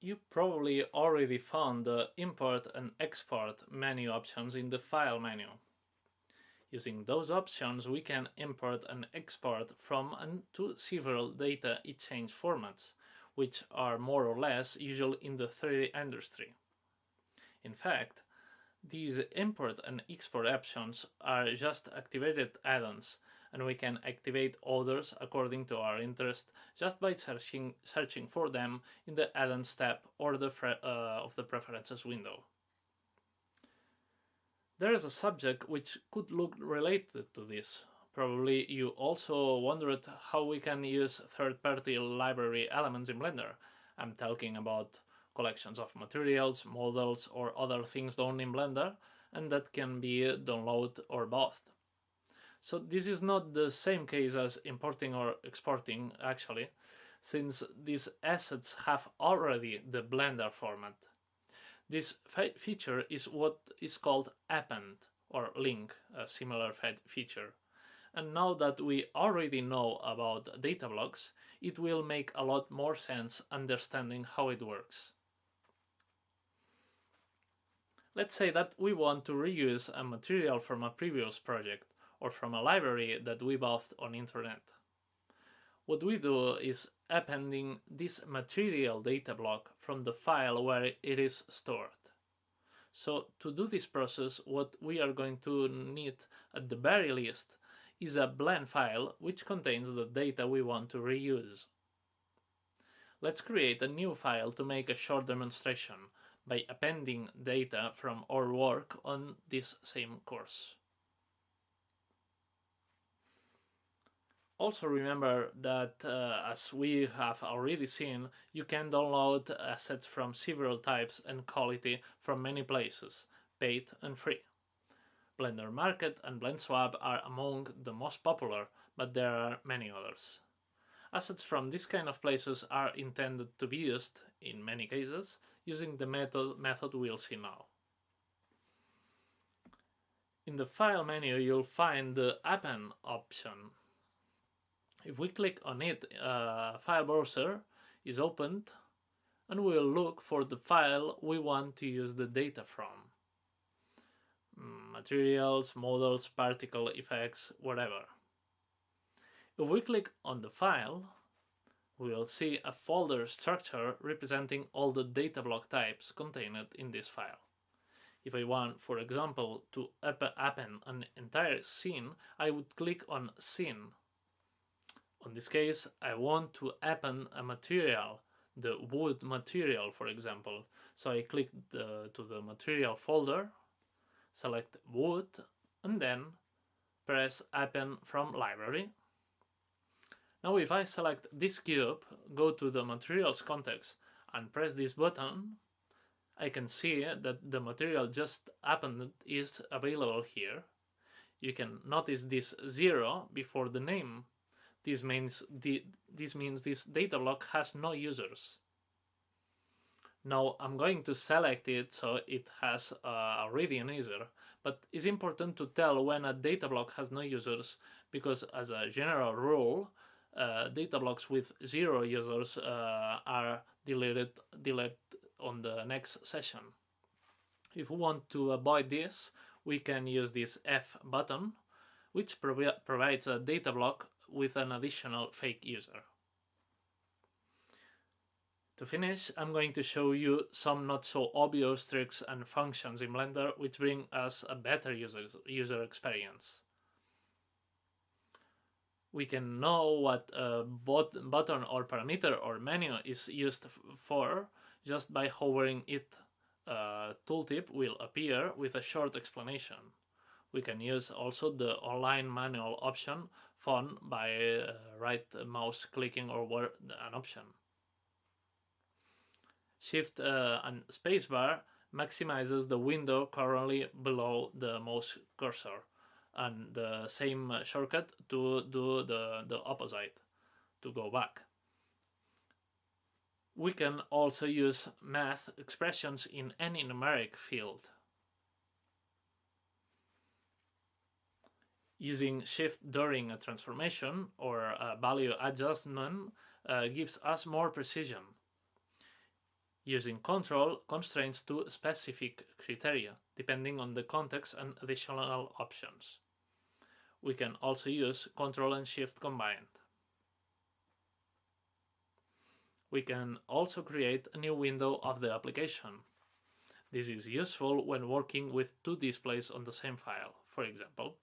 You probably already found the import and export menu options in the file menu. Using those options, we can import and export from and to several data exchange formats, which are more or less usual in the 3D industry. In fact, these import and export options are just activated add-ons, and we can activate others according to our interest just by searching for them in the add-ons tab or of the preferences window. There is a subject which could look related to this. Probably you also wondered how we can use third-party library elements in Blender. I'm talking about collections of materials, models, or other things done in Blender, and that can be downloaded or bought. So this is not the same case as importing or exporting, actually, since these assets have already the Blender format. This feature is what is called append or link, a similar feature. And now that we already know about data blocks, it will make a lot more sense understanding how it works. Let's say that we want to reuse a material from a previous project or from a library that we bought on internet. What we do is appending this material data block from the file where it is stored. So to do this process, what we are going to need at the very least is a blend file which contains the data we want to reuse. Let's create a new file to make a short demonstration by appending data from our work on this same course. Also remember that, as we have already seen, you can download assets from several types and quality from many places, paid and free. Blender Market and BlendSwap are among the most popular, but there are many others. Assets from this kind of places are intended to be used, in many cases, using the method we'll see now. In the File menu, you'll find the Append option. If we click on it, file browser is opened and we'll look for the file we want to use the data from. Materials, models, particle effects, whatever. If we click on the file, we'll see a folder structure representing all the data block types contained in this file. If I want, for example, to append an entire scene, I would click on Scene. In this case, I want to append a material, the wood material, for example. So I click to the material folder, select wood, and then press append from library. Now if I select this cube, go to the materials context and press this button, I can see that the material just appended is available here. You can notice this 0 before the name. This means this data block has no users. Now I'm going to select it so it has already an user, but it's important to tell when a data block has no users, because as a general rule, data blocks with 0 users are deleted on the next session. If we want to avoid this, we can use this F button, which provides a data block with an additional fake user. To finish, I'm going to show you some not so obvious tricks and functions in Blender which bring us a better user experience. We can know what a button or parameter or menu is used for just by hovering it. A tooltip will appear with a short explanation. We can use also the online manual option found by right mouse clicking over an option. Shift and spacebar maximizes the window currently below the mouse cursor, and the same shortcut to do the opposite, to go back. We can also use math expressions in any numeric field. Using shift during a transformation or a value adjustment gives us more precision. Using control constrains to specific criteria, depending on the context and additional options. We can also use Control and Shift combined. We can also create a new window of the application. This is useful when working with two displays on the same file. For example,